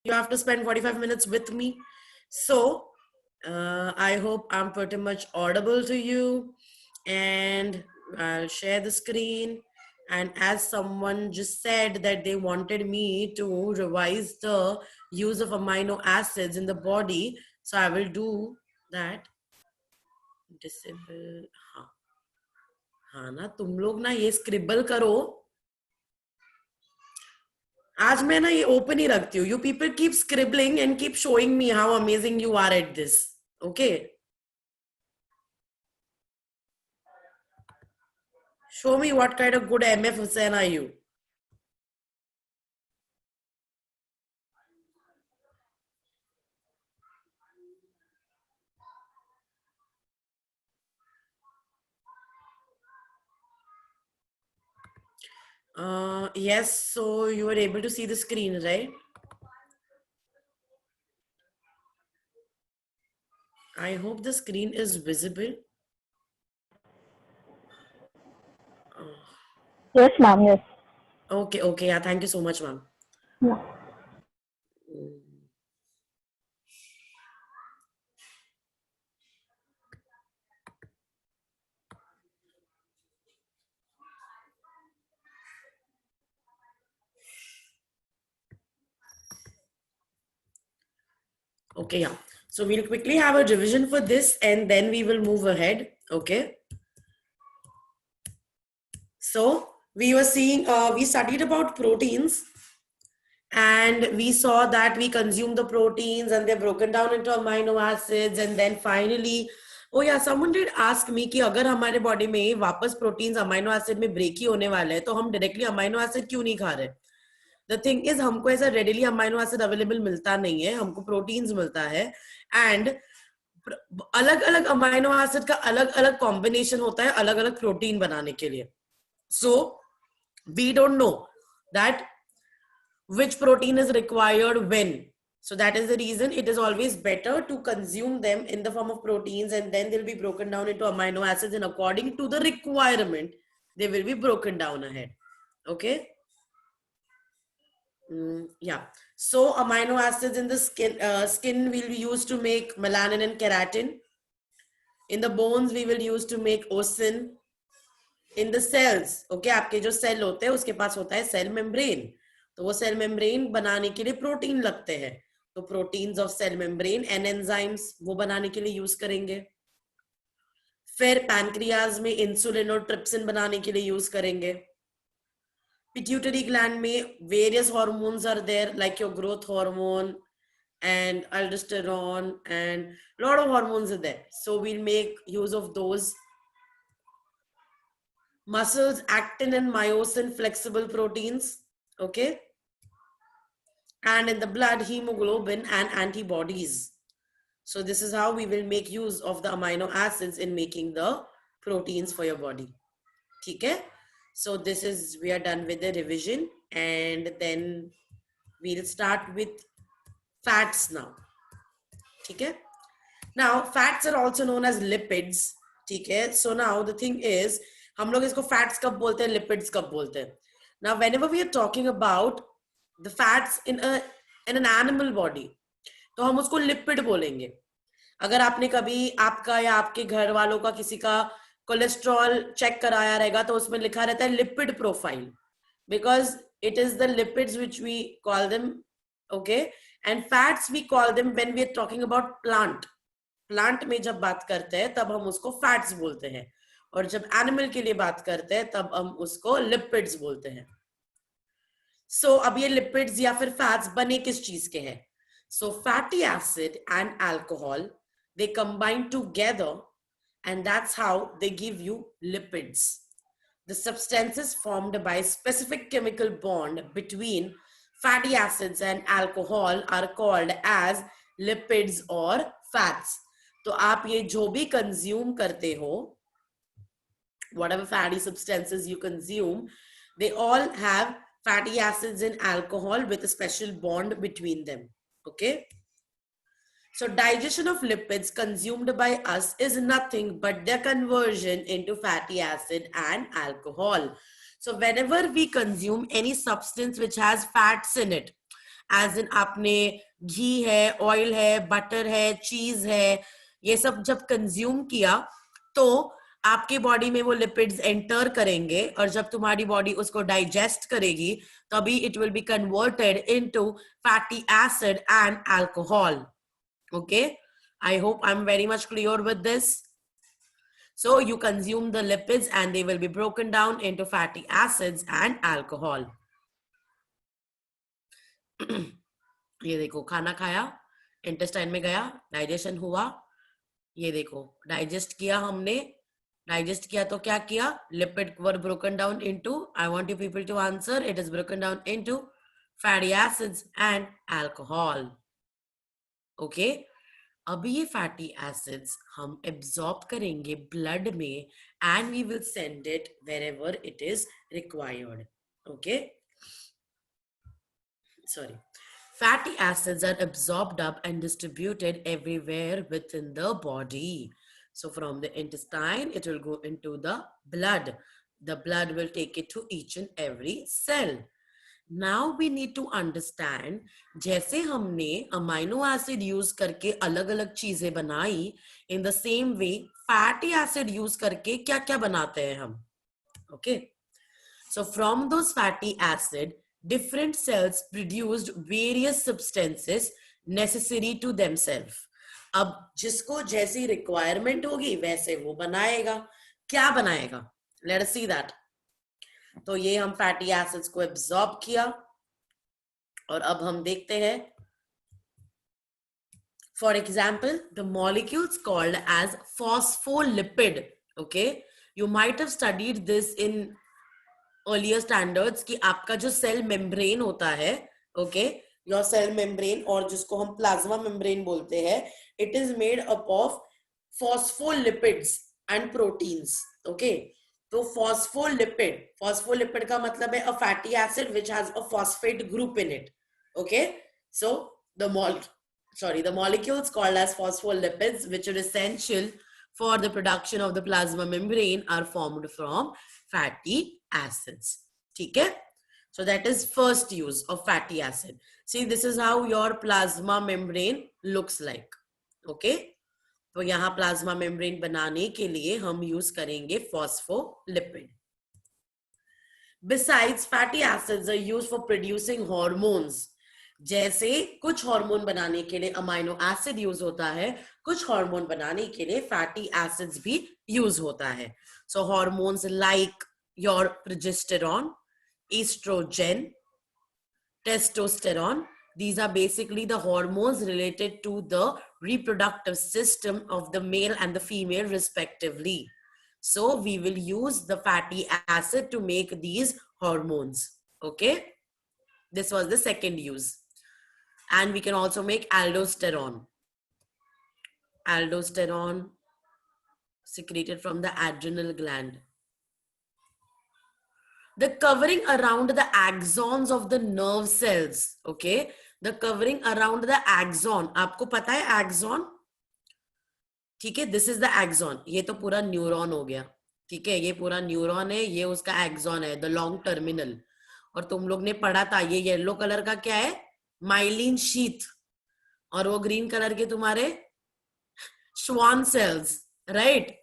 you have to spend 45 minutes with me. So I hope I'm pretty much audible to you, and I'll share the screen. And as someone just said that they wanted me to revise the use of amino acids in the body, so I will do that. Disable. हाँ हाँ ना, तुम लोग ना ये scribble करो. आज मैं ना ये ओपन ही रखती हूँ. You people keep scribbling and keep showing me how amazing you are at this. Okay, show me what kind of good MF Hussain are you. Yes, so you were able to see the screen, right? I hope the screen is visible. Yes, ma'am. Yes. Okay, okay. Yeah, thank you so much, ma'am. Yeah. Okay, yeah. So we'll quickly have a revision for this and then we will move ahead. Okay. So we were seeing, we studied about proteins, and we saw that we consume the proteins and they're broken down into amino acids, and then finally, oh yeah, someone did ask me कि अगर हमारे body में वापस proteins amino acid में break ही होने वाले हैं तो हम डायरेक्टली अमाइनो एसिड क्यों नहीं खा रहे. द थिंग इज हमको ऐसा रेडिली अमाइनो एसिड अवेलेबल मिलता नहीं है, हमको प्रोटीन्स मिलता है, एंड अलग अलग अमाइनो एसिड का अलग अलग कॉम्बिनेशन होता है अलग अलग प्रोटीन बनाने के लिए. So we don't know that which protein is required when. So that is the reason it is always better to consume them in the form of proteins, and then they'll be broken down into amino acids, and according to the requirement they will be broken down ahead. Okay. Yeah, so amino acids in the skin will be used to make melanin and keratin. In the bones we will use to make osin. In the cells, okay, आपके जो cell होते हैं उसके पास होता है cell membrane, तो वो cell membrane बनाने के लिए प्रोटीन लगते हैं, तो proteins of cell membrane and enzymes वो बनाने के लिए यूज करेंगे. फिर पैनक्रियाज में इंसुलिन और ट्रिप्सिन बनाने के लिए यूज करेंगे. पिट्यूटरी ग्लैंड में various hormones are there like your growth hormone and aldosterone and lot of hormones are there, so we'll make use of those. Muscles, actin and myosin, flexible proteins. Okay. And in the blood, hemoglobin and antibodies. So this is how we will make use of the amino acids in making the proteins for your body. Okay. So this is, we are done with the revision, and then we'll start with fats now. Okay. Now fats are also known as lipids. Okay. So now the thing is, हम लोग इसको fats कब बोलते हैं, lipids कब बोलते हैं. Now whenever we are talking about the fats in an animal body, तो हम उसको लिपिड बोलेंगे. अगर आपने कभी आपका या आपके घर वालों का किसी का कोलेस्ट्रॉल चेक कराया रहेगा तो उसमें लिखा रहता है lipid profile, because it is the lipids which we call them. Okay. And fats we call them when we are talking about plant में जब बात करते हैं तब हम उसको फैट्स बोलते हैं, और जब एनिमल के लिए बात करते हैं तब हम उसको लिपिड्स बोलते हैं. सो अब ये लिपिड्स या फिर फैट्स बने किस चीज के हैं. So fatty acid and alcohol, they combine together, and that's how they give you lipids. The substances formed by specific chemical bond between fatty acids and alcohol are called as lipids or fats. तो आप ये जो भी consume करते हो, whatever fatty substances you consume, they all have fatty acids and alcohol with a special bond between them. Okay. So digestion of lipids consumed by us is nothing but their conversion into fatty acid and alcohol. So whenever we consume any substance which has fats in it, as in आपने घी है, oil है, butter है, चीज है, ये सब जब कंज्यूम किया तो आपकी बॉडी में वो लिपिड्स एंटर करेंगे और जब तुम्हारी बॉडी उसको डाइजेस्ट करेगी तभी it will be converted into fatty acid and alcohol. Okay, I hope I'm very much clear with this. So you consume the lipids and they will be broken down into fatty acids and alcohol. ये देखो, खाना खाया, intestine में गया, digestion हुआ, ये देखो digest किया हमने, डाइजेस्ट किया तो क्या किया, lipid were broken down into, I want you people to answer, it is broken down into fatty acids and alcohol. Okay, अभी ये फैटी एसिड्स हम एब्जॉर्ब करेंगे ब्लड में and we will send it wherever it is required. Okay, sorry, fatty acids are absorbed up and distributed everywhere within the body. So from the intestine it will go into the blood will take it to each and every cell. Now we need to understand, जैसे हमने amino acid use करके अलग अलग चीजें बनाई, in the same way fatty acid use करके क्या क्या बनाते हैं हम. Okay, so from those fatty acid different cells produced various substances necessary to themselves. अब जिसको जैसी रिक्वायरमेंट होगी वैसे वो बनाएगा. क्या बनाएगा? Let us see that. तो ये हम फैटी एसिड्स को एब्जॉर्ब किया और अब हम देखते हैं. For example, the molecules called as phospholipid. Okay, you might have studied this in earlier standards कि आपका जो सेल मेम्ब्रेन होता है, ओके, योर सेल मेम्ब्रेन, और जिसको हम प्लाज्मा मेम्ब्रेन बोलते हैं, it is made up of phospholipids and proteins. Okay, तो फॉस्फोलिपिड का मतलब है a fatty acid which has a phosphate group in it. Okay, so the molecules called as phospholipids which are essential for the production of the plasma membrane are formed from fatty acids. ठीक है, so that is first use of fatty acid. See, this is how your plasma membrane looks like. Okay, तो यहाँ plasma membrane बनाने के लिए हम use करेंगे phospholipid. Besides, fatty acids are used for producing hormones. जैसे कुछ हार्मोन बनाने के लिए अमाइनो एसिड यूज होता है, कुछ हार्मोन बनाने के लिए फैटी एसिड्स भी यूज होता है. So hormones like your progesterone, oestrogen, testosterone, these are basically the hormones related to the reproductive system of the male and the female respectively. So we will use the fatty acid to make these hormones. Okay, this was the second use. And we can also make aldosterone secreted from the adrenal gland. The covering around the axons of the nerve cells. Okay, the covering around the axon, आपको पता है axon? ठीक है, this is the axon. ये तो पूरा neuron हो गया. ठीक है, ये पूरा न्यूरॉन है, ये उसका axon है, the long terminal. और तुम लोग ने पढ़ा था ये येलो कलर का क्या है, माइलिन शीथ, और वो ग्रीन कलर के तुम्हारे श्वान सेल्स, राइट.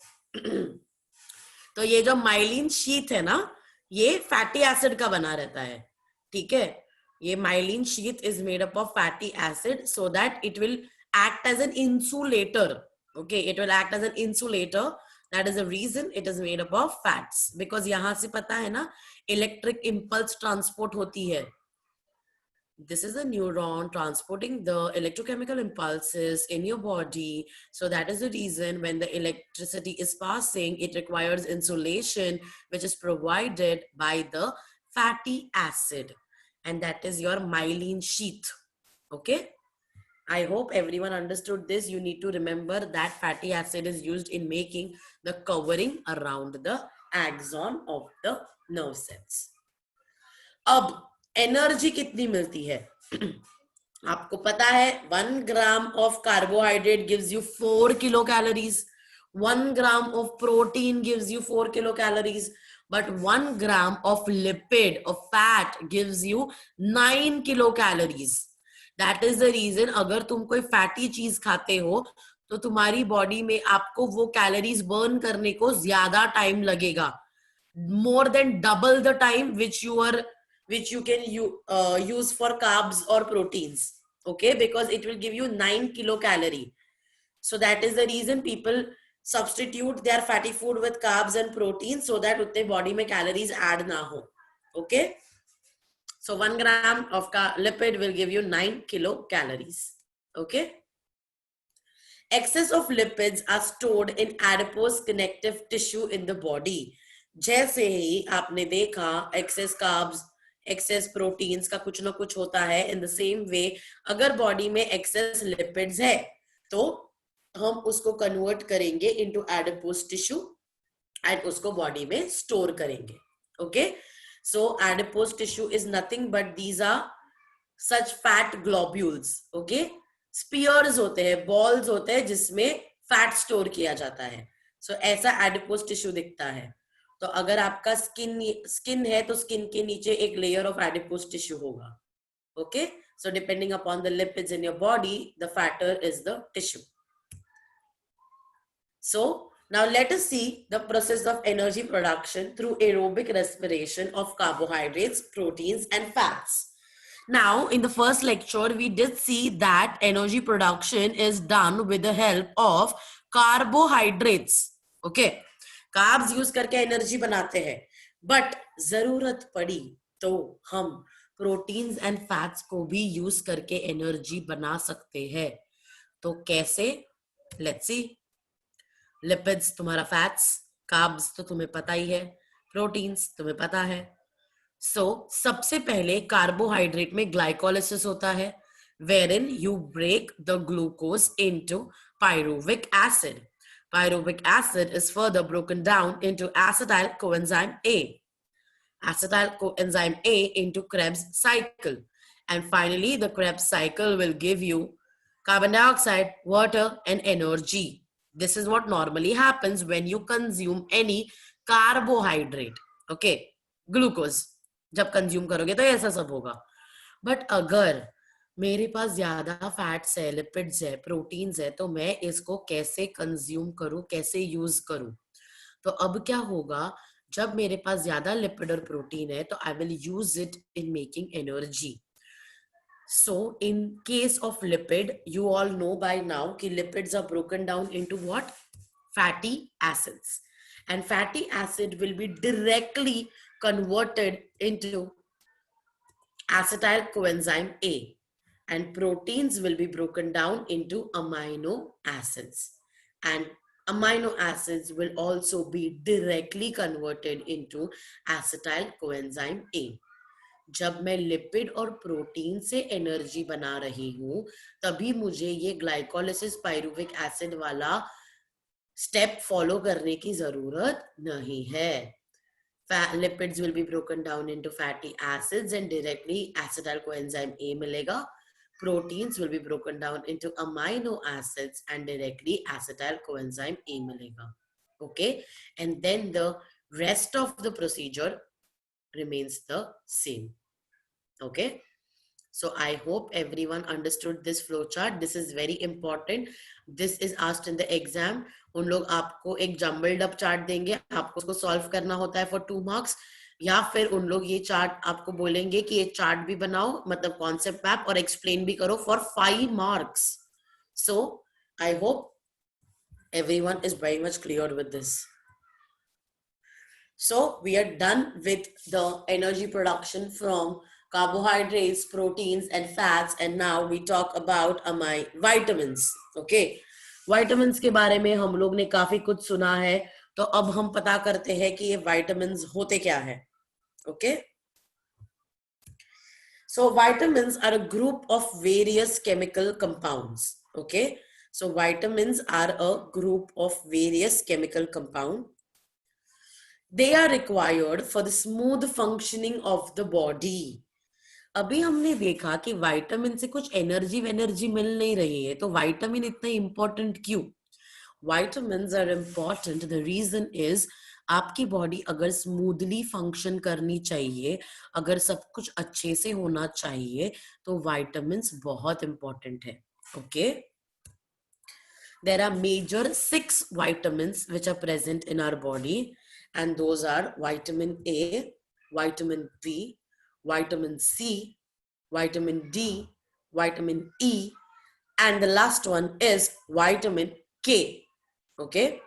तो ये जो माइलिन शीथ है ना, ये फैटी एसिड का बना रहता है. ठीक है, ये myelin sheath is made up of fatty acid so that it will act as an insulator. Okay, it will act as an insulator. That is the reason it is made up of fats, because यहां से पता है ना electric impulse transport होती है. This is a neuron transporting the electrochemical impulses in your body. So that is the reason when the electricity is passing, it requires insulation, which is provided by the fatty acid. And that is your myelin sheath. Okay, I hope everyone understood this. You need to remember that fatty acid is used in making the covering around the axon of the nerve cells. अब energy कितनी मिलती है आपको पता है, 1 gram of carbohydrate gives you 4 kilo calories, 1 gram of protein gives you 4 kilo calories, but 1 gram of lipid of fat gives you 9 kilocalories. That is the reason अगर तुम कोई फैटी चीज खाते हो तो तुम्हारी बॉडी में आपको वो कैलोरीज बर्न करने को ज्यादा टाइम लगेगा, more than double the time which you can use for carbs or proteins. Okay, because it will give you 9 kilocalorie. So that is the reason people substitute their fatty food with carbs and proteins so that utne body mein calories add na ho. Okay, so 1 gram of lipid will give you 9 kilocalories. Okay, excess of lipids are stored in adipose connective tissue in the body. जैसे ही आपने देखा access carbs, access proteins का कुछ ना कुछ होता है, in the same way अगर बॉडी में एक्सेस लिपिड्स है तो हम उसको कन्वर्ट करेंगे इनटू एडिपोज टिश्यू एंड उसको बॉडी में स्टोर करेंगे. Okay, so adipose tissue is nothing but these are such fat globules. Okay, spheres होते हैं, बॉल्स होते हैं जिसमें फैट स्टोर किया जाता है. सो ऐसा एडिपोज टिश्यू दिखता है. तो अगर आपका स्किन है तो स्किन के नीचे एक लेयर ऑफ एडिपोज टिश्यू होगा. Okay, so depending upon the lipids in your body the fatter is the tissue. So now let us see the process of energy production through aerobic respiration of carbohydrates, proteins and fats. Now in the first lecture we did see that energy production is done with the help of carbohydrates. Okay, carbs use करके energy बनाते हैं, but जरूरत पड़ी तो हम proteins and fats को भी use करके एनर्जी बना सकते हैं. तो कैसे? Let's see. लिपिड्स तुम्हारा फैट्स, कार्ब्स तो तुम्हें पता ही है, प्रोटीन्स तुम्हें पता है. सो सबसे पहले कार्बोहाइड्रेट में ग्लाइकोलिसिस होता है, wherein you break the glucose into pyruvic acid. Pyruvic acid is further broken down into acetyl coenzyme A, acetyl coenzyme A into Krebs cycle, and finally the Krebs cycle will give you carbon dioxide, water and energy. This is what normally happens when you consume any carbohydrate. Okay, glucose जब consume करोगे तो ऐसा सब होगा. But अगर मेरे पास ज्यादा fats है, लिपिड्स है, प्रोटीन्स है, तो मैं इसको कैसे कंज्यूम करूं, कैसे यूज करूं? तो अब क्या होगा, जब मेरे पास ज्यादा लिपिड और प्रोटीन है तो I will use it in making energy. So in case of lipid you all know by now कि lipids are broken down into what? Fatty acids, and fatty acid will be directly converted into acetyl coenzyme A, and proteins will be broken down into amino acids, and amino acids will also be directly converted into acetyl coenzyme A. जब मैं lipid और protein से energy बना रही हूं तभी मुझे ये ग्लाइकोलिसिस पायरुविक एसिड वाला स्टेप फॉलो करने की जरूरत नहीं है. Lipids will be broken down into fatty acids and directly acetyl coenzyme A मिलेगा. Proteins will be broken down into amino acids and directly acetyl coenzyme A मिलेगा. Okay, and then the rest of the procedure remains the same. Okay, so I hope everyone understood this flow chart. This is very important. This is asked in the exam. उन लोग आपको एक jumbled up chart देंगे, आपको उसको solve करना होता है फॉर 2 मार्क्स, या फिर उन लोग ये चार्ट आपको बोलेंगे कि ये चार्ट भी बनाओ, मतलब कॉन्सेप्ट मैप, और एक्सप्लेन भी करो for 5 marks. So I hope everyone is very much clear with this. So we are done with the energy production from carbohydrates, proteins and fats, and now we talk about vitamins. Okay, vitamins के बारे में हम लोग ने काफी कुछ सुना है, तो अब हम पता करते हैं कि ये vitamins होते क्या है. Okay, so vitamins are a group of various chemical compounds. Okay, so vitamins are a group of various chemical compound. They are required for the smooth functioning of the body. अभी हमने देखा कि vitamin से कुछ energy मिल नहीं रही है, तो विटामिन इतना इंपॉर्टेंट क्यों? Vitamins are important. The reason is आपकी बॉडी अगर स्मूथली फंक्शन करनी चाहिए, अगर सब कुछ अच्छे से होना चाहिए, तो विटामिन्स बहुत इंपॉर्टेंट है. Okay, there are major 6 vitamins which are present in our body, and those are vitamin A, vitamin B, vitamin C, vitamin D, vitamin E, and the last one is vitamin K. Okay,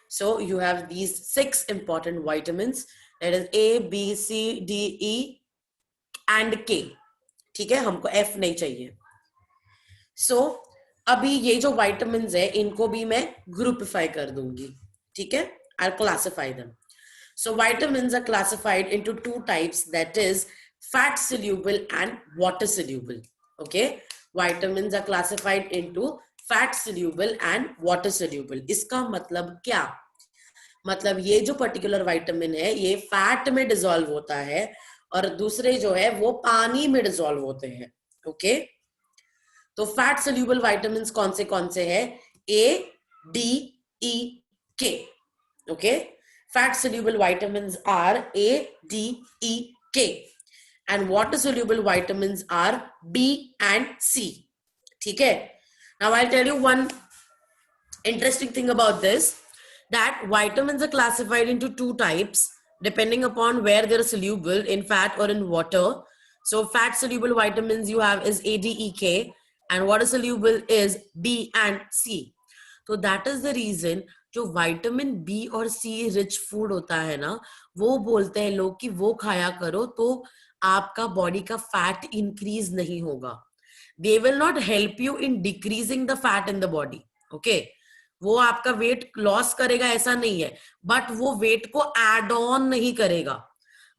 so you have these 6 important vitamins, that is A, B, C, D, E and K. ठीक है, हमको F नहीं चाहिए. So अभी ये जो vitamins है इनको भी मैं ग्रुपिफाई कर दूंगी. ठीक है, I'll classify them. So vitamins are classified into 2 types, that is fat soluble and water soluble. Okay, vitamins are classified into fat soluble and water soluble. इसका मतलब क्या? मतलब ये जो पर्टिकुलर विटामिन है ये फैट में डिसॉल्व होता है और दूसरे जो है वो पानी में डिसॉल्व होते हैं. ओके, तो फैट सोल्यूबल विटामिन्स कौन से हैं? ए, D, E, K. Okay, fat soluble vitamins are A, D, E, K, and water soluble vitamins are B and C. ठीक है, now I'll tell you one interesting thing about this, that vitamins are classified into 2 types depending upon where they're soluble, in fat or in water. So fat soluble vitamins you have is A, D, E, K, and water soluble is B and C. So that is the reason जो vitamin B और सी rich food होता है ना, वो बोलते हैं लोग कि वो खाया करो तो आपका बॉडी का फैट इंक्रीज नहीं होगा. They will not help you in decreasing the fat in the body. Okay, वो आपका वेट लॉस करेगा ऐसा नहीं है, बट वो वेट को एड ऑन नहीं करेगा.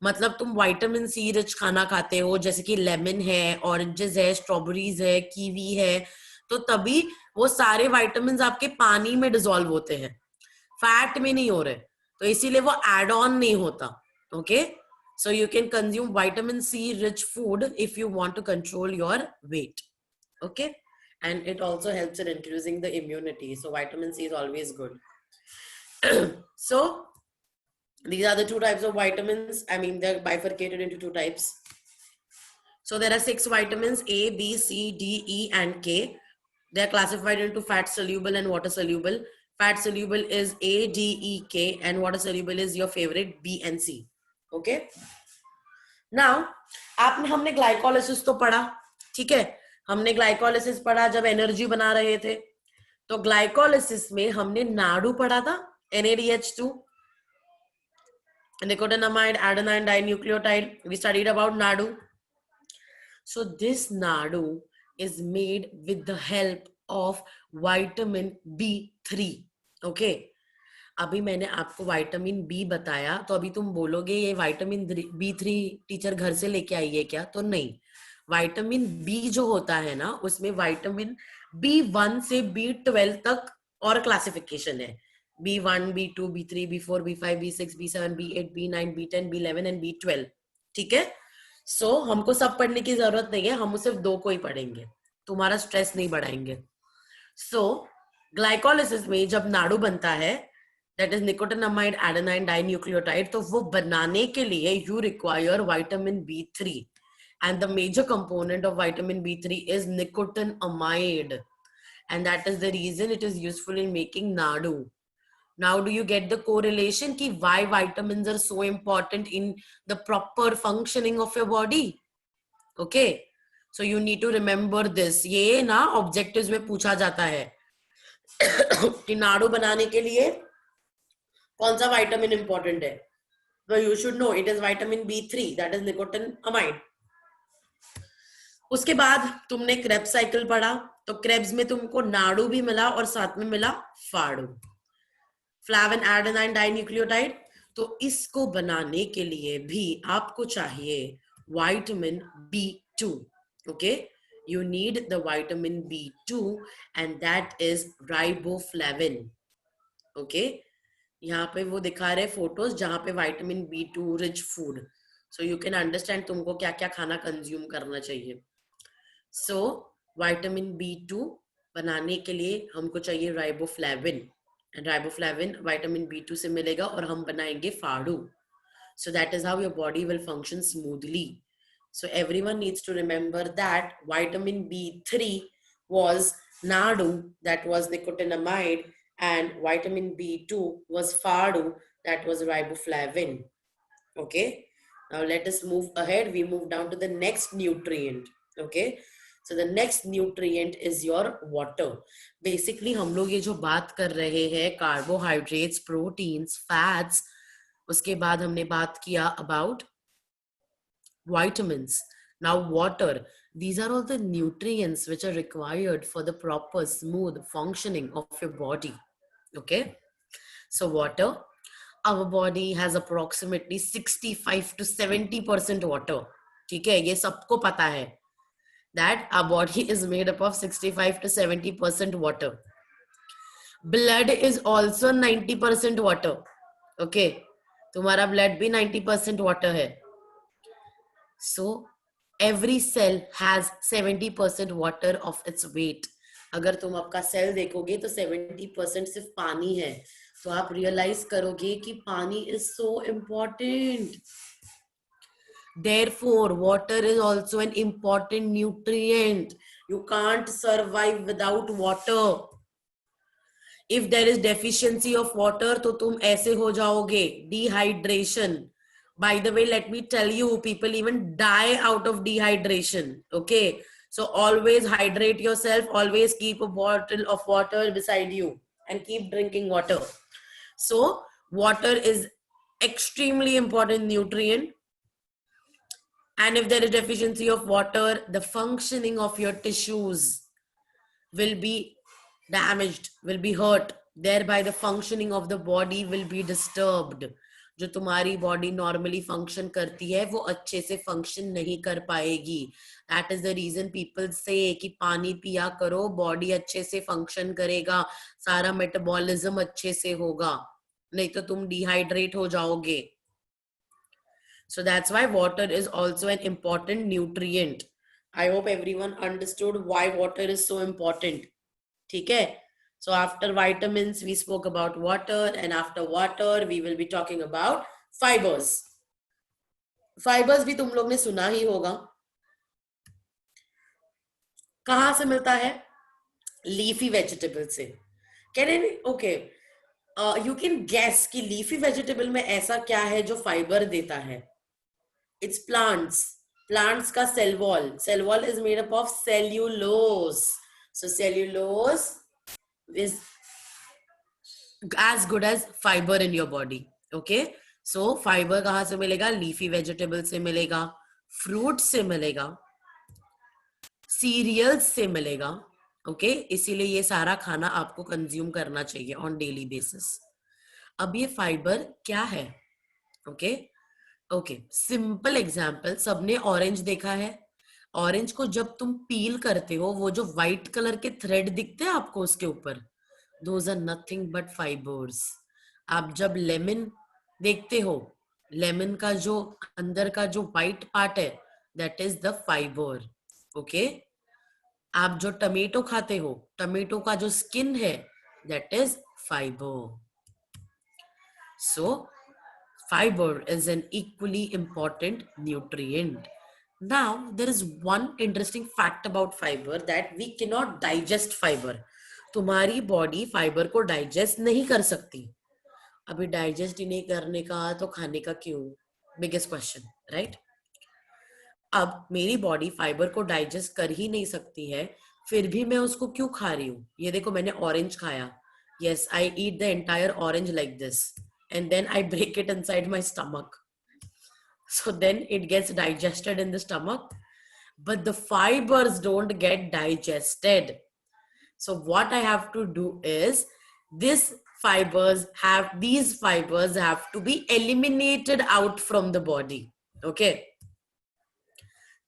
मतलब तुम विटामिन सी रिच खाना खाते हो, जैसे कि लेमन है, ऑरेंजेस है, स्ट्रॉबेरीज है, कीवी है, तो तभी वो सारे विटामिन आपके पानी में डिसॉल्व होते हैं, फैट में नहीं हो रहे, तो इसीलिए वो एड ऑन नहीं होता. Okay, so you can consume vitamin C rich food if you want to control your weight. Okay, and it also helps in increasing the immunity, so vitamin C is always good. So these are the 2 types of vitamins. I mean, they're bifurcated into 2 types. So there are 6 vitamins, A, B, C, D, E and K. They are classified into fat soluble and water soluble. Fat soluble is A, D, E, K, and water soluble is your favorite B and C. Okay, now हमने glycolysis तो पढ़ा. ठीक है, हमने glycolysis पढ़ा जब energy बना रहे थे. तो ग्लाइकोलाइसिस में हमने नाडू पढ़ा था, NADH2, nicotinamide adenine dinucleotide. We studied about nadu. So this nadu is made with the help of vitamin B3. Okay, अभी मैंने आपको विटामिन बी बताया, तो अभी तुम बोलोगे ये विटामिन B3 टीचर घर से लेके आई है क्या? तो नहीं, विटामिन बी जो होता है ना, उसमें विटामिन B1 से B12 तक और क्लासिफिकेशन है. B1, B2, B3, B4, B5, B6, B7, B8, B9, B10, B11 and B12. ठीक है, सो हमको सब पढ़ने की जरूरत नहीं है, हम सिर्फ 2 को ही पढ़ेंगे, तुम्हारा स्ट्रेस नहीं बढ़ाएंगे. सो ग्लाइकोलाइसिस में जब नाड़ू बनता है, that is nicotinamide adenine dinucleotide, तो वो बनाने के लिए you require vitamin B3, and the major component of vitamin B3 is nicotinamide, and that is the reason it is useful in making nadu. Now do you get the correlation ki why vitamins are so important in the proper functioning of your body? Okay, so you need to remember this. ये ना objectives में पूछा जाता है कि नाड़ू बनाने के लिए कौन सा विटामिन इंपॉर्टेंट है, तो you should know it is vitamin B3, that is nicotinamide. उसके बाद तुमने क्रेब्स साइकिल पढ़ा, तो क्रेब्स में तुमको नाड़ू भी मिला और साथ में मिला फाड़ू, फ्लैविन एडेनाइन डाइन्यूक्लियोटाइड. तो इसको बनाने के लिए भी आपको चाहिए vitamin B2. Okay, you need the vitamin B2 and that is riboflavin. Okay, यहाँ पे वो दिखा रहे फोटोज जहां पे vitamin B2 rich food, so you can understand तुमको क्या क्या खाना कंज्यूम करना चाहिए. सो विटामिन B2 बनाने के लिए हमको चाहिए राइबोफ्लेविन. राइबोफ्लेविन विटामिन B2 से मिलेगा और हम बनाएंगे फाड़ू. So that is how your body will function smoothly. So everyone needs to remember that vitamin B3 was nadu, that was nicotinamide, and vitamin B2 was fadu, that was riboflavin. Okay. Now let us move ahead. We move down to the next nutrient. Okay. So the next nutrient is your water. Basically हम लोग ये जो बात कर रहे हैं carbohydrates, proteins, fats, उसके बाद हमने बात किया about vitamins. Now water. These are all the nutrients which are required for the proper smooth functioning of your body. Okay. So water. Our body has approximately 65 to 70% water. ठीक है, ये सबको पता है that our body is made up of 65 to 70% water. Blood is also 90% water. Okay, तुम्हारा blood भी 90% water है. So every cell has 70% water of its weight. अगर तुम आपका सेल देखोगे तो 70% सिर्फ पानी है. तो आप रियलाइज करोगे कि पानी is so important. Therefore, water is also an important nutrient. You can't survive without water. If there is deficiency of water, तो तुम ऐसे हो जाओगे. Dehydration. By the way, let me tell you, people even die out of dehydration. Okay. So always hydrate yourself. Always keep a bottle of water beside you and keep drinking water. So water is extremely important nutrient. And if there is deficiency of water, the functioning of your tissues will be damaged, will be hurt. Thereby the functioning of the body will be disturbed. जो तुम्हारी body normally function करती है वो अच्छे से function नहीं कर पाएगी. That is the reason people say कि पानी पिया करो, बॉडी अच्छे से फंक्शन करेगा, सारा मेटाबॉलिज्म अच्छे से होगा, नहीं तो तुम डिहाइड्रेट हो जाओगे. So that's why water is also an important nutrient. I hope everyone understood why water is so important. ठीक है? So after vitamins, we spoke about water, and after water, we will be talking about fibers. Fibers भी तुम लोग ने सुना ही होगा. कहाँ से मिलता है? Leafy vegetables से. Can I? Okay. You can guess कि leafy vegetable में ऐसा क्या है जो fiber देता है? It's plants. Plants का cell wall. Cell wall is made up of cellulose. So cellulose is as good as fiber in your body. Okay. So fiber कहाँ से मिलेगा? Leafy vegetable से मिलेगा, fruit से मिलेगा, cereals से मिलेगा. ओके, इसीलिए ये सारा खाना आपको कंज्यूम करना चाहिए ऑन डेली बेसिस. अब ये फाइबर क्या है? Okay okay, simple example. सबने ऑरेंज देखा है. ऑरेंज को जब तुम पील करते हो, वो जो व्हाइट कलर के थ्रेड दिखते हैं आपको उसके ऊपर, those are nothing but fibres. आप जब लेमन देखते हो, लेमन का जो अंदर का जो व्हाइट पार्ट है, that is the fibre. Okay, आप जो टमेटो खाते हो, टमेटो का जो स्किन है, that is fibre. So fiber is an equally important nutrient. Now, there is one interesting fact about fiber that we cannot digest fiber. तुम्हारी body fibre को digest नहीं कर सकती. अभी डाइजेस्ट ही नहीं करने का तो खाने का क्यों? Biggest question, right? अब मेरी बॉडी फाइबर को डाइजेस्ट कर ही नहीं सकती है, फिर भी मैं उसको क्यों खा रही हूँ? ये देखो, मैंने ऑरेंज खाया. Yes, I eat the entire orange like this. And then I break it inside my stomach. So then it gets digested in the stomach, but the fibers don't get digested. So what I have to do is, these fibers have to be eliminated out from the body. Okay.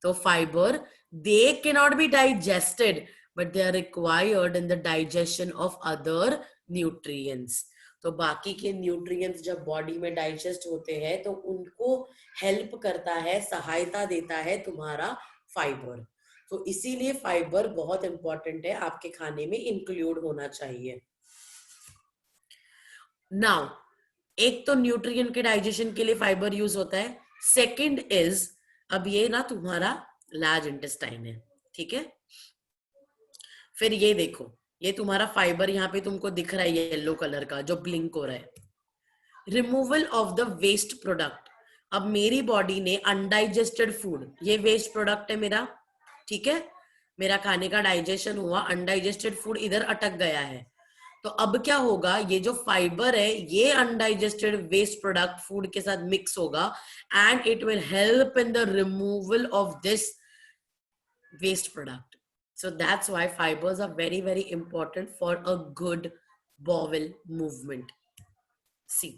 So fiber, they cannot be digested, but they are required in the digestion of other nutrients. तो बाकी के nutrients जब body में digest होते हैं तो उनको help करता है, सहायता देता है तुम्हारा फाइबर. तो इसीलिए फाइबर बहुत इंपॉर्टेंट है, आपके खाने में इंक्लूड होना चाहिए. नाउ एक तो न्यूट्रिएंट के डाइजेशन के लिए फाइबर यूज होता है. सेकंड इज, अब ये ना तुम्हारा लार्ज इंटेस्टाइन है, ठीक है. फिर ये देखो, ये तुम्हारा फाइबर यहाँ पे तुमको दिख रहा है येलो कलर का जो ब्लिंक हो रहा है. Removal of the waste product. अब मेरी बॉडी ने अनडाइजेस्टेड फूड, ये वेस्ट प्रोडक्ट है मेरा, ठीक है. मेरा खाने का डाइजेशन हुआ, अनडाइजेस्टेड फूड इधर अटक गया है. तो अब क्या होगा, ये जो फाइबर है ये अनडाइजेस्टेड वेस्ट प्रोडक्ट फूड के साथ मिक्स होगा and it will help in the removal of this waste product. So that's why fibers are very, very important for a good bowel movement. See,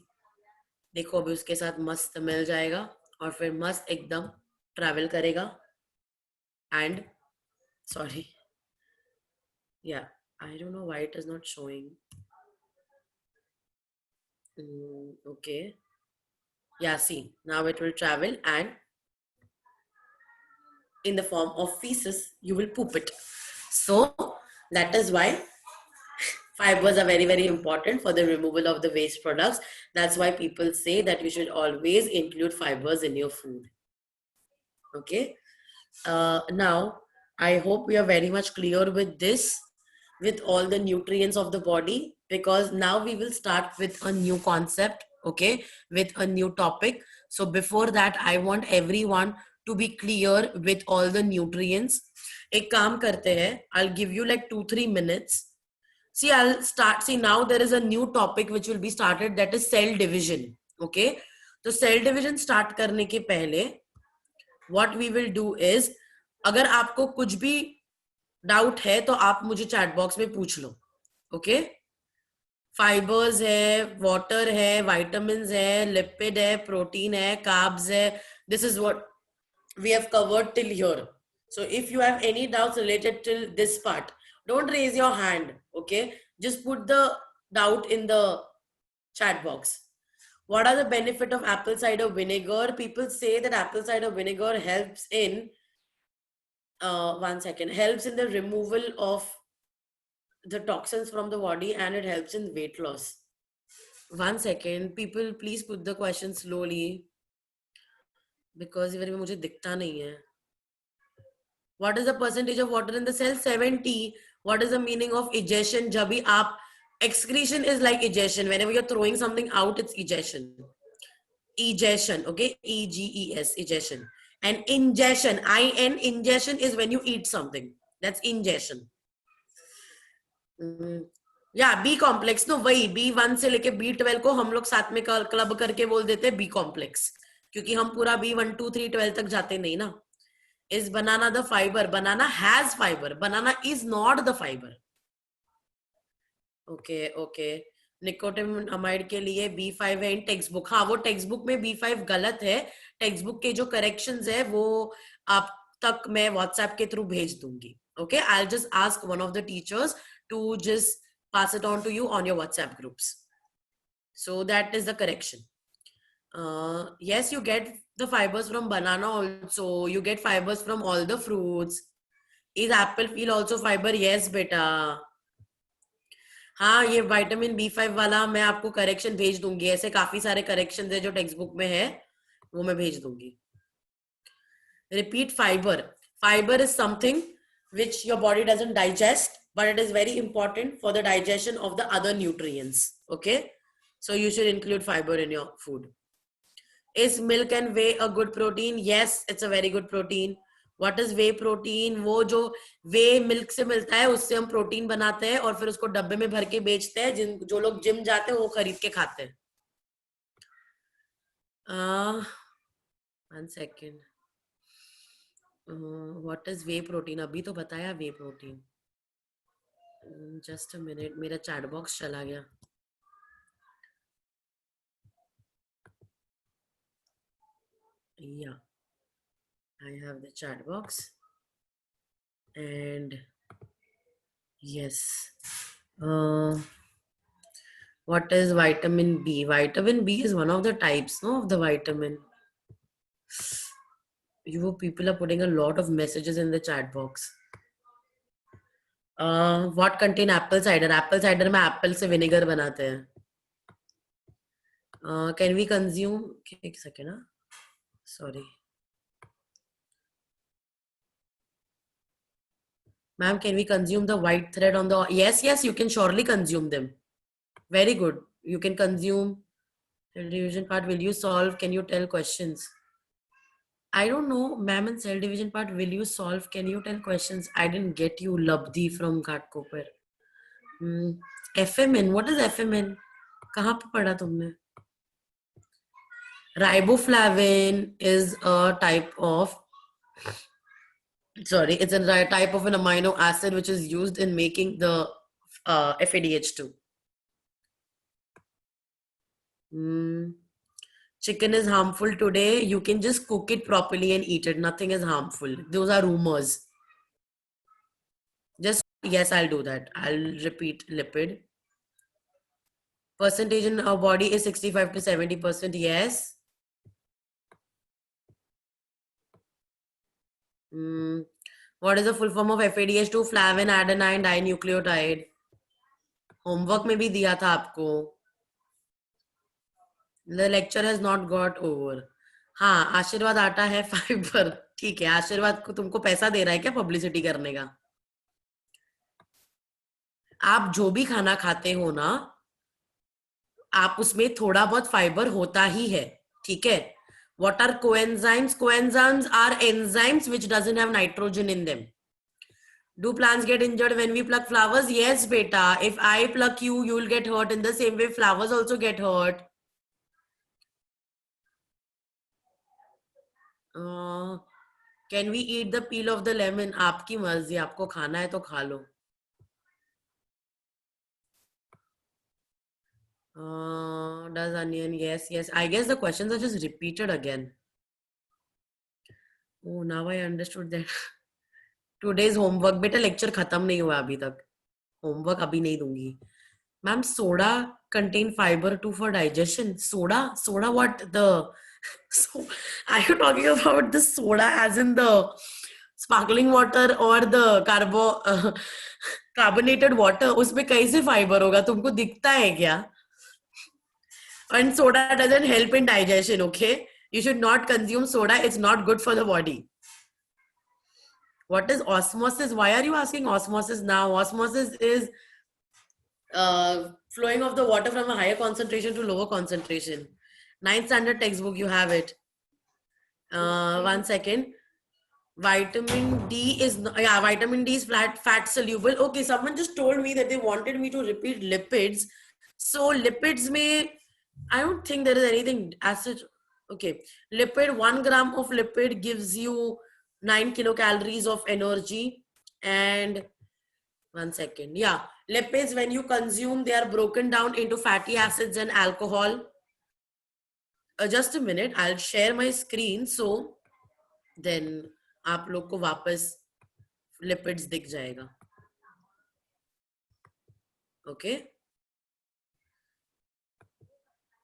देखो अभी उसके साथ मस्त मिल जाएगा और फिर मस्त एकदम ट्रैवल करेगा. And sorry, yeah, I don't know why it is not showing. Okay, yeah, see, now it will travel and in the form of feces you will poop it. So that is why fibers are very, very important for the removal of the waste products. That's why people say that you should always include fibers in your food. Okay. Now, I hope we are very much clear with this, with all the nutrients of the body, because now we will start with a new concept, okay, with a new topic. So before that, I want everyone to be clear with all the nutrients. एक काम करते हैं, I'll give you like 2-3 minutes. See, I'll start. See, now there is a new topic which will be started, that is cell division. Okay. तो cell division start करने के पहले what we will do is, अगर आपको कुछ भी doubt है तो आप मुझे चैट बॉक्स में पूछ लो. ओके. फाइबर्स है, वाटर है, वाइटामिन्स है, लिपिड है, प्रोटीन है, कार्ब्स है. This is what we have covered till here. So if you have any doubts related till this part, don't raise your hand, okay? Just put the doubt in the chat box. What are the benefit of apple cider vinegar? People say that apple cider vinegar helps in helps in the removal of the toxins from the body and it helps in weight loss. 1 second, people please put the question slowly because इधर में मुझे दिखता नहीं है. What is the percentage of water in the cell? 70. What is the meaning of egestion? जब भी आप, excretion is like egestion. Whenever you're throwing something out, it's egestion. Egestion, okay? E-G-E-S, egestion. And ingestion, I-N, ingestion is when you eat something. That's ingestion. Yeah, B complex. No, वही B1 से लेके B12 को हम लोग साथ में club करके बोल देते हैं B complex. क्योंकि हम पूरा B1, 2, 3, 12 तक जाते नहीं ना. Is banana the fiber? Banana has fiber. Banana is not the fiber. Okay, okay. Nicotinamide के लिए B5 है इन टेक्स्ट बुक. हाँ, वो टेक्स्ट बुक में B5 गलत है. टेक्स्ट बुक के जो करेक्शंस है वो आप तक मैं व्हाट्सएप के थ्रू भेज दूंगी. Okay, I will just ask one of the teachers to just pass it on to you on your WhatsApp groups. So that is the correction. Yes, you get the fibers from banana also. You get fibers from all the fruits. Is apple peel also fiber? Yes, beta. हाँ, ये vitamin B5 वाला मैं आपको correction भेज दूंगी. ऐसे काफी सारे करेक्शन है जो टेक्स्ट बुक में है, वो मैं भेज दूंगी. Repeat fiber. Fiber is something which your body doesn't digest, but it is very important for the digestion of the other nutrients. Okay, so you should include fiber in your food. Is milk and whey a good protein? Yes, it's a very good protein. What is whey protein? वो जो whey milk से मिलता है उससे हम protein बनाते हैं और फिर उसको डब्बे में भर के बेचते हैं. जो लोग जिम जाते हैं वो खरीद के खाते हैं. 1 second. What is whey protein? अभी तो बताया whey protein. Just a minute, मेरा chat box चला गया. Yeah, I have the chat box. And yes, what is vitamin B? Vitamin B is one of the types, no, of the vitamin. You people are putting a lot of messages in the chat box. What contain apple cider? Apple cider में apple से vinegar बनाते हैं. Can we consume? एक second, sorry. Ma'am, can we consume the white thread on the? Yes, yes, you can surely consume them. Very good. You can consume. Cell division part, will you solve? Can you tell questions? I don't know, ma'am, in cell division part, will you solve? Can you tell questions? I didn't get you, Labdi from Ghatkopar. FMN, what is FMN? कहाँ पे पढ़ा तुमने? Riboflavin is a type of, sorry, it's a type of an amino acid which is used in making the FADH2. Chicken is harmful today. You can just cook it properly and eat it. Nothing is harmful. Those are rumors. Just, yes, I'll do that. I'll repeat lipid. Percentage in our body is 65 to 70%. Yes. What is the full form of FADH2? Flavin adenine dinucleotide. Homework में भी दिया था आपको. The lecture has not got over. हाँ, आशीर्वाद आटा है fibre. ठीक है, आशीर्वाद को तुमको पैसा दे रहा है क्या पब्लिसिटी करने का? आप जो भी खाना खाते हो ना, आप उसमें थोड़ा बहुत फाइबर होता ही है. ठीक है. What are coenzymes? Coenzymes are enzymes which doesn't have nitrogen in them. Do plants get injured when we pluck flowers? Yes, beta. If I pluck you, you'll get hurt. In the same way, flowers also get hurt. Can we eat the peel of the lemon? आपकी मर्जी, आपको खाना है तो खा लो. Does onion? Yes, yes. I guess the questions are just repeated again. Oh, now I understood that. Today's homework. बेटा lecture खत्म नहीं हुआ अभी तक. होमवर्क अभी नहीं दूंगी. Ma'am, soda contain fiber too for digestion. Soda what? So are you talking about the soda as in the sparkling water or the carbonated water? उसमें कैसे fiber होगा? तुमको दिखता है क्या? And soda doesn't help in digestion, okay? You should not consume soda. It's not good for the body. What is osmosis? Why are you asking osmosis now? Osmosis is flowing of the water from a higher concentration to lower concentration. 9th standard textbook, you have it. 1 second. Vitamin D is, vitamin D is fat soluble. Okay, someone just told me that they wanted me to repeat lipids. So lipids may, I don't think there is anything as such. Okay, lipid, 1 gram of lipid gives you 9 kilocalories of energy. And 1 second. Yeah, lipids, when you consume, they are broken down into fatty acids and alcohol. Just a minute, I'll share my screen. So then आप लोग को वापस lipids दिख जाएगा. Okay,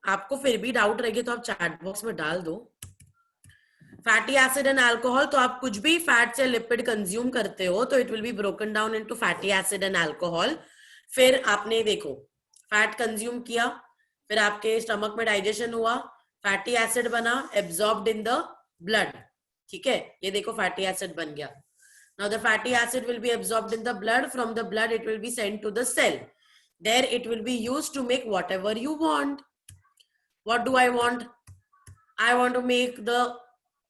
आपको फिर भी doubt रहेगी तो आप चैट बॉक्स में डाल दो. फैटी एसिड एंड अल्कोहल, तो आप कुछ भी फैट या लिपिड कंज्यूम करते हो तो it will be broken down into fatty acid and alcohol. फिर आपने देखो फैट कंज्यूम किया, फिर आपके स्टमक में डाइजेशन हुआ, फैटी एसिड बना, एब्जॉर्ब्ड इन द ब्लड. ठीक है, ये देखो फैटी एसिड बन गया. Now the fatty acid will be absorbed in the blood. From the blood, it will be sent to the cell. There it will be used to make whatever you want. What do I want? I want to make the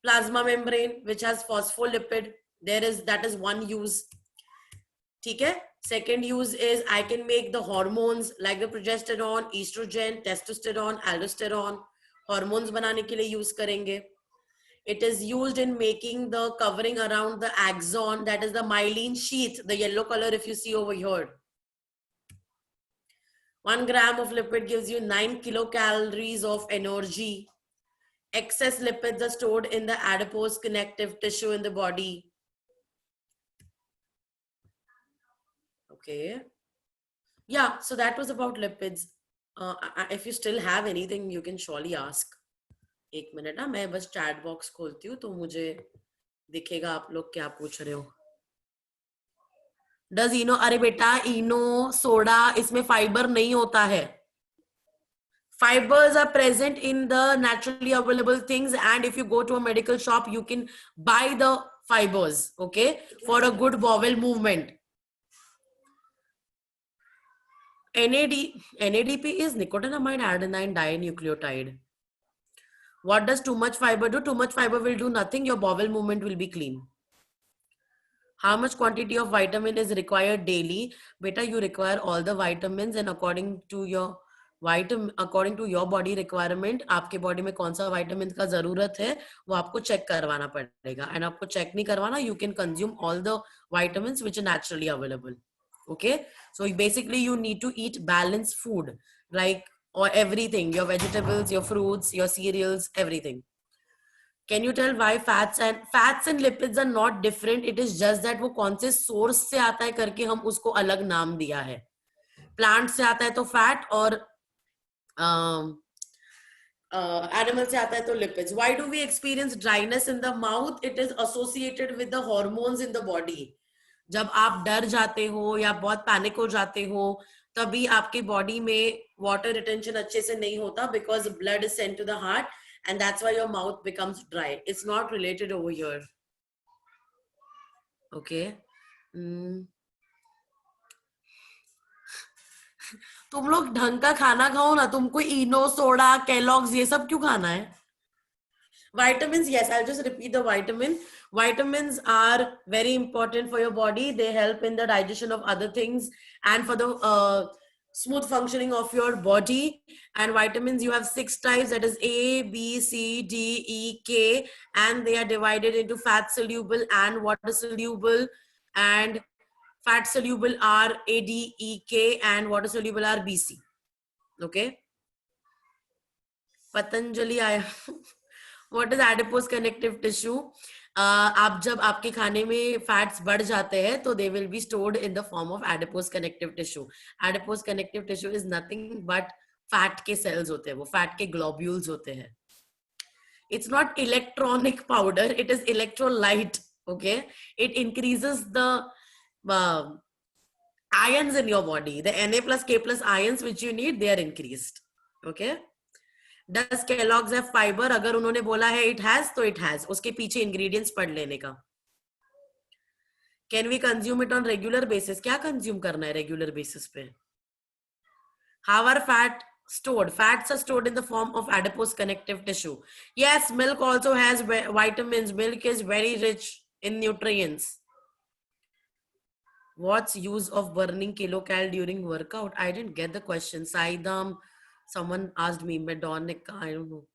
plasma membrane, which has phospholipid. That is one use. Okay? Second use is I can make the hormones like the progesterone, estrogen, testosterone, aldosterone. Hormones बनाने के लिए use करेंगे. It is used in making the covering around the axon, that is the myelin sheath, the yellow color if you see over here. 1 gram of lipid gives you 9 kilocalories of energy. Excess lipids are stored in the adipose connective tissue in the body. Okay. Yeah, so that was about lipids. If you still have anything, you can surely ask. एक minute ना, मैं बस chat box खोलती हूँ तो मुझे दिखेगा आप लोग क्या पूछ रहे हो. डज इनो, अरे बेटा इनो सोडा इसमें फाइबर नहीं होता है. Fibers are present in the naturally available things, and if you go to a medical shop, you can buy the fibers, okay, for a good bowel movement. NADP is nicotinamide adenine dinucleotide. What does too much fiber do? Too much fiber will do nothing. Your bowel movement will be clean. How much quantity of vitamin is required daily? Beta, you require all the vitamins, and according to your body requirement, आपके body में कौन सा vitamin का जरूरत है वो आपको check करवाना पड़ेगा. एंड आपको चेक नहीं करवाना, you can consume all the vitamins which are naturally available. Okay, so basically you need to eat balanced food, like or everything, your vegetables, your fruits, your cereals, everything. Can you tell why fats and lipids are not different? It is just that वो कौन से source से आता है करके हम उसको अलग नाम दिया है. Plant से आता है तो fat, और animal से आता है तो lipids. Why do we experience dryness in the mouth? It is associated with the hormones in the body. जब आप डर जाते हो या बहुत पैनिक हो जाते हो, तभी आपके बॉडी में वाटर रिटेंशन अच्छे से नहीं होता, because blood is sent to the heart, and that's why your mouth becomes dry. It's not related over here. Okay. तुम लोग ढंग का खाना खाओ ना. तुमको इनो, सोडा, केलॉग्स ये सब क्यों खाना है? Vitamins, yes, I'll just repeat the vitamin. Vitamins are very important for your body. They help in the digestion of other things and for the smooth functioning of your body. And vitamins, you have 6 types, that is A, B, C, D, E, K, and they are divided into fat soluble and water soluble. And fat soluble are A, D, E, K, and water soluble are B, C. Okay. Patanjali, What is adipose connective tissue? आप जब आपके खाने में fats बढ़ जाते हैं तो they will be stored in the form of adipose connective tissue. Adipose connective tissue is nothing but fat के cells होते हैं, वो fat के globules होते हैं. It's not electronic powder, it is electrolyte. Okay, it increases the ions in your body. The Na plus K plus ions which you need, they are increased. Okay. Does Kellogg's have fiber? अगर उन्होंने बोला है it has, तो it has. उसके पीछे ingredients पढ़ लेने का. Can we consume it on regular basis? क्या consume करना है regular basis पे? How are fat stored? Fats are stored in the form of adipose connective tissue. Yes, milk also has vitamins. Milk is very rich in nutrients. What's use of burning kilocal during workout? I didn't get the question. Saidam, someone asked me, Medonic, I don't know.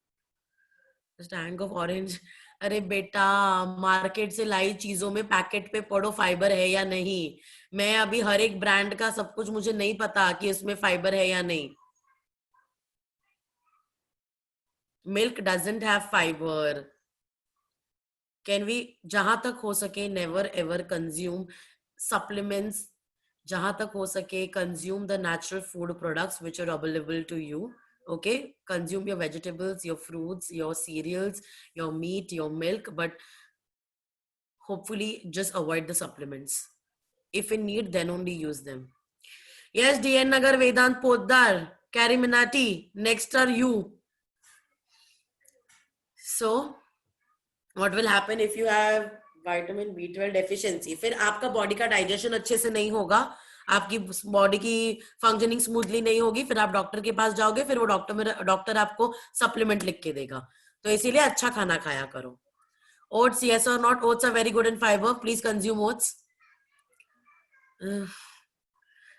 Just tank of orange. अरे बेटा, market से लाई चीजों में packet पे पढ़ो fibre है या नहीं. मैं अभी हर एक ब्रांड का सब कुछ मुझे नहीं पता कि इसमें फाइबर है या नहीं. Milk doesn't have fibre. Can we, जहां तक हो सके, नेवर एवर कंज्यूम सप्लीमेंट्स. जहां तक हो सके, consume the natural food products which are available to you. Okay, consume your vegetables, your fruits, your cereals, your meat, your milk, but hopefully just avoid the supplements. If in need, then only use them. Yes, DN Nagar, Vedant Poddar, Carrie Minati, next are you. So what will happen if you have vitamin B12 deficiency? फिर आपका body का digestion अच्छे से नहीं होगा, आपकी body की functioning smoothly नहीं होगी, फिर आप डॉक्टर के पास जाओगे, फिर वो डॉक्टर आपको सप्लीमेंट लिख के देगा. तो इसीलिए अच्छा खाना खाया करो. Oats, yes or not? Oats are very good in fiber. Please consume oats.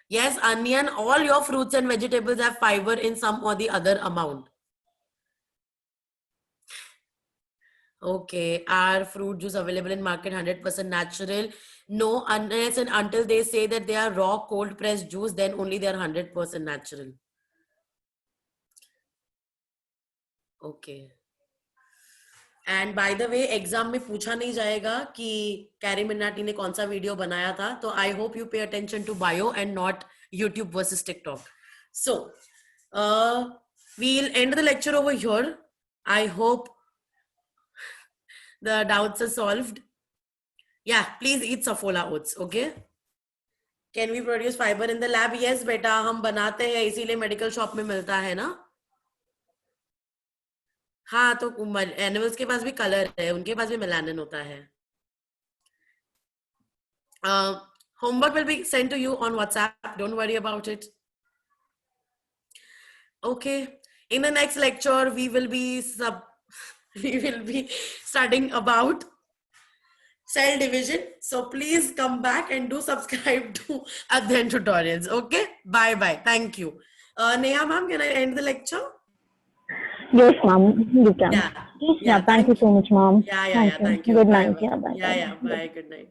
Yes, onion, all your fruits and vegetables have fiber in some or the other amount. Okay, are fruit juice available in market 100% natural? No, unless and until they say that they are raw cold pressed juice, then only they are 100% natural. Okay. And by the way, exam में पूछा नहीं जाएगा कि carry Minati ने कौन सा video बनाया था. तो I hope you pay attention to bio and not YouTube versus TikTok. So we'll end the lecture over here. I hope the doubts are solved. Yeah, please eat Saffola oats. Okay. Can we produce fiber in the lab? Yes beta, हम बनाते हैं, इसीलिए medical shop में मिलता है ना. हाँ, तो एनिमल्स के पास भी कलर है, उनके पास भी मेलानिन होता है. Homework will be sent to you on WhatsApp. Don't worry about it. Okay. In the next lecture, we will be we will be studying about cell division. So please come back and do subscribe to Adhyan tutorials. Okay. Bye bye. Thank you. Neha ma'am, can I end the lecture? Yes, ma'am, you can. Yeah. Yeah, Yeah. thank you Thank you. so much, ma'am. Yeah. Yeah. Thank Yeah. you. Thank you. Good Bye night. bye. Yeah, bye, Yeah. bye, Yeah. bye. Bye. Good night.